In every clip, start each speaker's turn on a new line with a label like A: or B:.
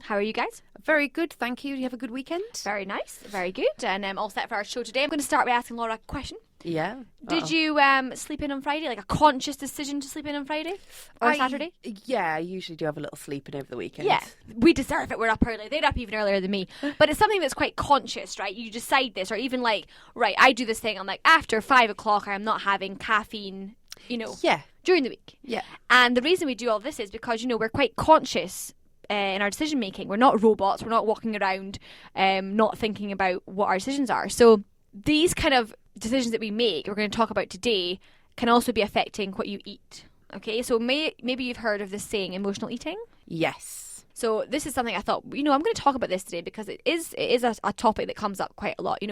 A: How are you guys?
B: Very good, thank you. Do you have a good weekend?
A: Very nice, very good. And all set for our show today. I'm going to start by asking Laura a question.
B: Yeah.
A: Did you sleep in on Friday? Like a conscious decision to sleep in on Friday or Saturday?
B: Yeah, I usually do have a little sleeping over the weekend.
A: Yeah, we deserve it. We're up early. They're up even earlier than me. But it's something that's quite conscious, right? You decide this, or even like, right, I do this thing. I'm like, after 5 o'clock, I'm not having caffeine,
B: Yeah.
A: during the week.
B: Yeah.
A: And the reason we do all this is because, we're quite conscious in our decision making. We're not robots. We're not walking around not thinking about what our decisions are. So these kind of decisions that we make, we're going to talk about today, can also be affecting what you eat. Okay, so maybe you've heard of this saying, emotional eating.
B: Yes.
A: So this is something I thought, I'm going to talk about this today because it is a topic that comes up quite a lot.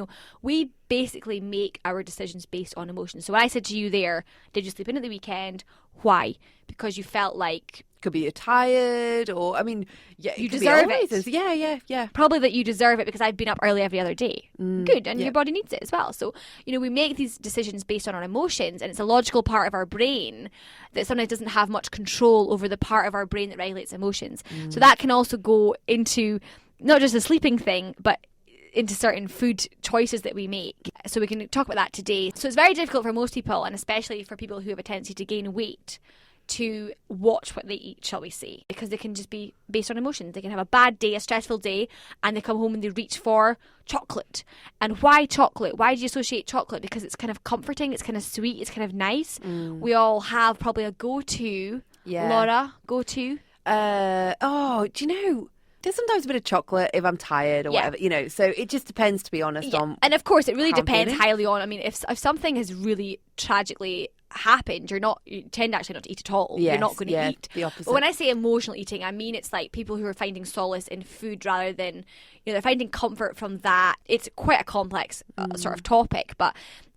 A: We basically make our decisions based on emotions. So when I said to you there, did you sleep in at the weekend? Why? Because you felt like...
B: Could be you're tired, or
A: you deserve it.
B: Yeah.
A: Probably that you deserve it because I've been up early every other day. Good, and your body needs it as well. So, we make these decisions based on our emotions, and it's a logical part of our brain that sometimes doesn't have much control over the part of our brain that regulates emotions. So that can also go into not just the sleeping thing, but into certain food choices that we make. So we can talk about that today. So it's very difficult for most people, and especially for people who have a tendency to gain weight, to watch what they eat, shall we say, because they can just be based on emotions. They can have a bad day, a stressful day, and they come home and they reach for chocolate. And why chocolate? Why do you associate chocolate? Because it's kind of comforting, it's kind of sweet, it's kind of nice. We all have probably a go-to.
B: Yeah.
A: Laura, go-to?
B: Do you know... There's sometimes a bit of chocolate if I'm tired or whatever, so it just depends, to be honest. On
A: and of course, it really depends highly on, if something has really tragically happened, you tend actually not to eat at all.
B: Yes,
A: you're not going to eat.
B: The opposite.
A: But when I say emotional eating, I mean it's like people who are finding solace in food rather than, they're finding comfort from that. It's quite a complex sort of topic, but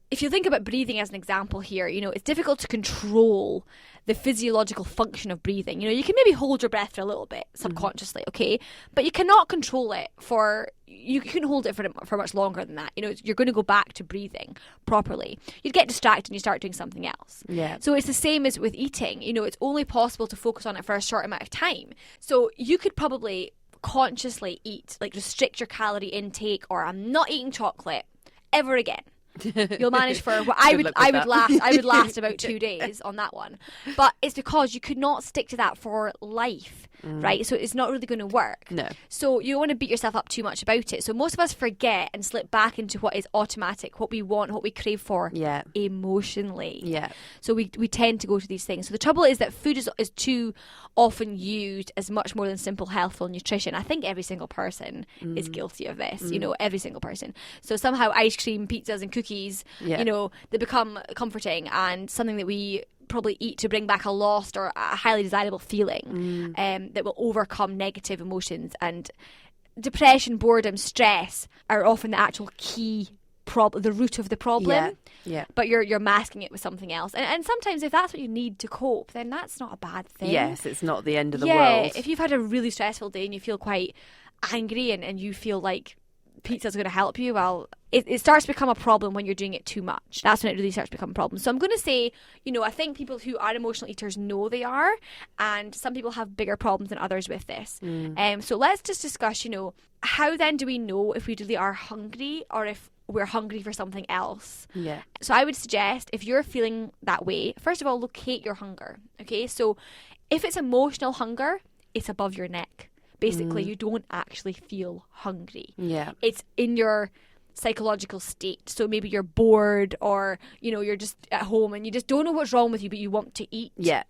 A: if you think about breathing as an example here, it's difficult to control the physiological function of breathing. You can maybe hold your breath for a little bit subconsciously, okay? But you cannot control it you can hold it for much longer than that. You're going to go back to breathing properly. You'd get distracted and you start doing something else.
B: Yeah.
A: So it's the same as with eating. It's only possible to focus on it for a short amount of time. So you could probably consciously eat, like restrict your calorie intake, or I'm not eating chocolate ever again. You'll manage for I would last about 2 days on that one, but it's because you could not stick to that for life, right? So it's not really going to work.
B: No.
A: So you don't want to beat yourself up too much about it. So most of us forget and slip back into what is automatic, what we want, what we crave for emotionally.
B: Yeah.
A: So we tend to go to these things. So the trouble is that food is too often used as much more than simple healthful nutrition. I think every single person is guilty of this, every single person. So somehow ice cream, pizzas and cookies, they become comforting and something that we probably eat to bring back a lost or a highly desirable feeling that will overcome negative emotions. And depression, boredom, stress are often the actual key the root of the problem.
B: Yeah.
A: But you're masking it with something else. And sometimes if that's what you need to cope, then that's not a bad thing.
B: Yes, it's not the end of the world.
A: If you've had a really stressful day and you feel quite angry and you feel like pizza's going to help you, well, it starts to become a problem when you're doing it too much. That's when it really starts to become a problem. So I'm going to say, I think people who are emotional eaters know they are, and some people have bigger problems than others with this. So let's just discuss, how then do we know if we really are hungry or if we're hungry for something else?
B: Yeah.
A: So I would suggest, if you're feeling that way, first of all, locate your hunger. Okay, so if it's emotional hunger, it's above your neck. Basically, you don't actually feel hungry.
B: Yeah.
A: It's in your psychological state. So maybe you're bored, or, you're just at home and you just don't know what's wrong with you, but you want to eat.
B: Yeah.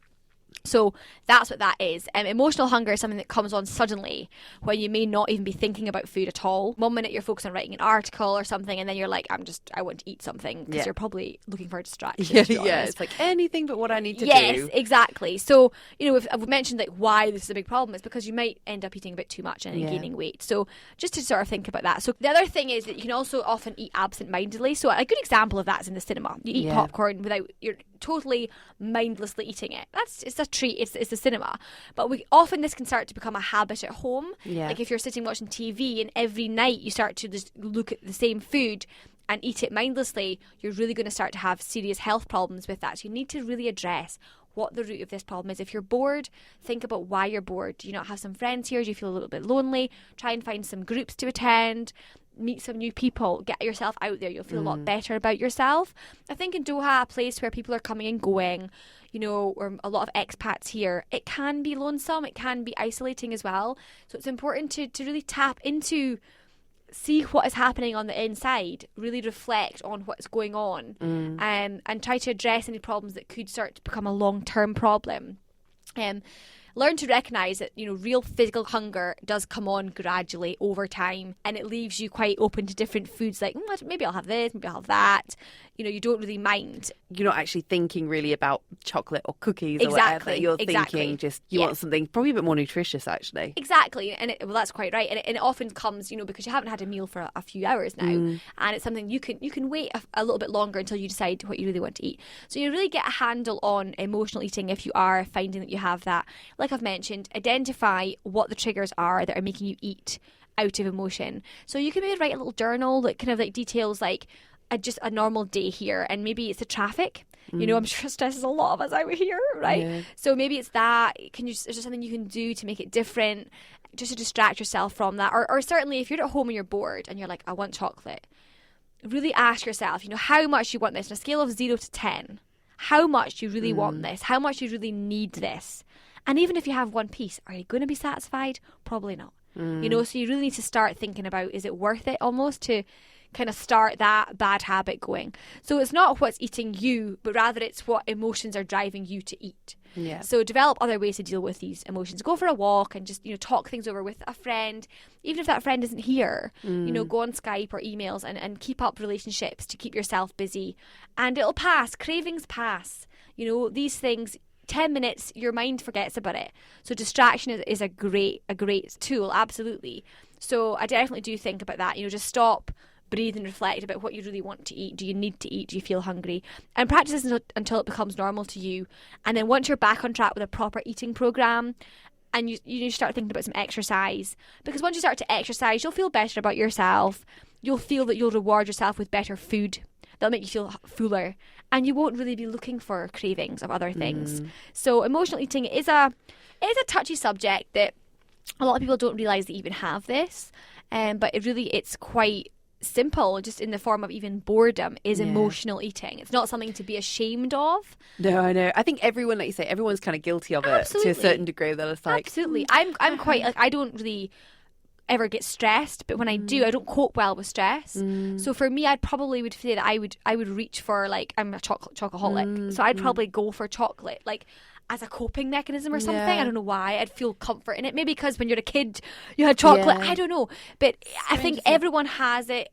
A: So that's what that is. Emotional hunger is something that comes on suddenly when you may not even be thinking about food at all. One minute you're focused on writing an article or something, and then you're like, I want to eat something, because you're probably looking for a distraction.
B: Yeah, it's like anything but what I need to do.
A: Yes, exactly. So, I've mentioned like why this is a big problem. It's because you might end up eating a bit too much and gaining weight. So just to sort of think about that. So the other thing is that you can also often eat absent-mindedly. So a good example of that is in the cinema. You eat popcorn without you're totally mindlessly eating it. It's a treat. It's the cinema. But this can start to become a habit at home.
B: Yeah.
A: Like if you're sitting watching TV and every night you start to just look at the same food and eat it mindlessly, you're really going to start to have serious health problems with that. So you need to really address what the root of this problem is. If you're bored, think about why you're bored. Do you not have some friends here? Do you feel a little bit lonely? Try and find some groups to attend. Meet some new people, get yourself out there. You'll feel a lot better about yourself. I think in Doha, a place where people are coming and going, you know, or a lot of expats here, it can be lonesome, it can be isolating as well. So it's important to really tap into, see what is happening on the inside, really reflect on what's going on, and try to address any problems that could start to become a long-term problem. Learn to recognise that, you know, real physical hunger does come on gradually over time, and it leaves you quite open to different foods, like maybe I'll have this, maybe I'll have that. You know, you don't really mind.
B: You're not actually thinking really about chocolate or cookies or whatever. You're thinking just you want something probably a bit more nutritious, actually.
A: Exactly. And well, that's quite right. And it often comes, you know, because you haven't had a meal for a few hours now, and it's something you can wait a little bit longer until you decide what you really want to eat. So you really get a handle on emotional eating if you are finding that you have that. Like I've mentioned, identify what the triggers are that are making you eat out of emotion. So you can maybe write a little journal that kind of like details like just a normal day here, and maybe it's the traffic. You know, I'm sure it stresses a lot of us out here, right? Yeah. So maybe it's that. Is there something you can do to make it different, just to distract yourself from that? Or certainly if you're at home and you're bored and you're like, I want chocolate, really ask yourself, you know, how much you want this on a scale of 0 to 10. How much you really want this? How much you really need this? And even if you have one piece, are you going to be satisfied? Probably not. You know, so you really need to start thinking about, is it worth it almost to kind of start that bad habit going? So it's not what's eating you, but rather it's what emotions are driving you to eat. Yeah. So develop other ways to deal with these emotions. Go for a walk and just, you know, talk things over with a friend. Even if that friend isn't here, you know, go on Skype or emails and keep up relationships to keep yourself busy. And it'll pass. Cravings pass. You know, these things, 10 minutes, your mind forgets about it. So distraction is a great tool, absolutely. So I definitely do think about that. You know, just stop, breathe and reflect about what you really want to eat. Do you need to eat? Do you feel hungry? And practice this until it becomes normal to you. And then once you're back on track with a proper eating program, and you start thinking about some exercise, because once you start to exercise, you'll feel better about yourself. You'll feel that you'll reward yourself with better food. That'll make you feel fuller, and you won't really be looking for cravings of other things. So emotional eating is a touchy subject that a lot of people don't realise they even have this, but it's quite simple, just in the form of even boredom is emotional eating. It's not something to be ashamed of.
B: No, I know. I think everyone, like you say, everyone's kind of guilty of it to a certain degree. That it's like,
A: absolutely. I'm quite like, I don't really ever get stressed, but when I do, I don't cope well with stress. So for me, I'd probably would say that I would reach for, like, I'm a chocoholic, so I'd probably go for chocolate, like, as a coping mechanism or something. I don't know why. I'd feel comfort in it. Maybe because when you're a kid, you had chocolate. I don't know. But I think everyone has it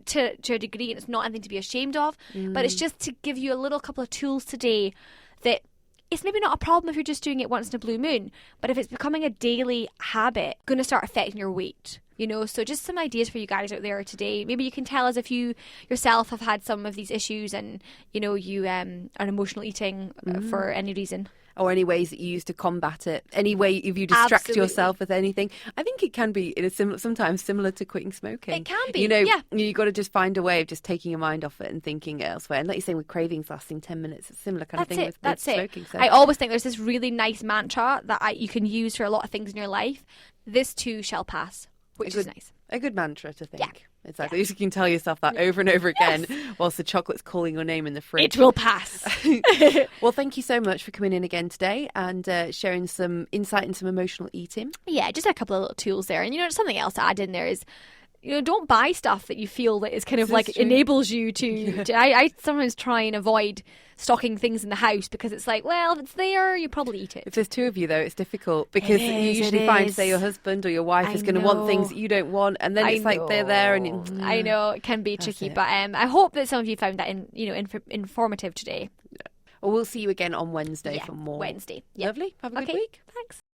A: to a degree, and it's not anything to be ashamed of. But it's just to give you a little couple of tools today that it's maybe not a problem if you're just doing it once in a blue moon, but if it's becoming a daily habit, going to start affecting your weight. You know, so just some ideas for you guys out there today. Maybe you can tell us if you yourself have had some of these issues and, you know, you are emotional eating for any reason.
B: Or any ways that you use to combat it. Any way if you distract yourself with anything. I think it can be sometimes similar to quitting smoking.
A: It can be,
B: you know, you got to just find a way of just taking your mind off it and thinking elsewhere. And like you say, with cravings lasting 10 minutes, it's a similar kind of thing with smoking. So.
A: I always think there's this really nice mantra that you can use for a lot of things in your life. This too shall pass, which is nice.
B: A good mantra to think.
A: Yeah.
B: Exactly. You can tell yourself that over and over again whilst the chocolate's calling your name in the fridge.
A: It will pass.
B: Well, thank you so much for coming in again today and sharing some insight into some emotional eating.
A: Yeah, just a couple of little tools there. And, you know, something else to add in there is, you know, don't buy stuff that you feel that is kind of like enables you to I sometimes try and avoid stocking things in the house because it's like, well, if it's there, you probably eat it.
B: If there's two of you, though, it's difficult because you usually find, say, your husband or your wife is going to want things that you don't want, and then it's like they're there. And
A: I know it can be tricky, but I hope that some of you found that informative today.
B: Well, we'll see you again on Wednesday for more.
A: Wednesday.
B: Lovely. Have a good week.
A: Thanks.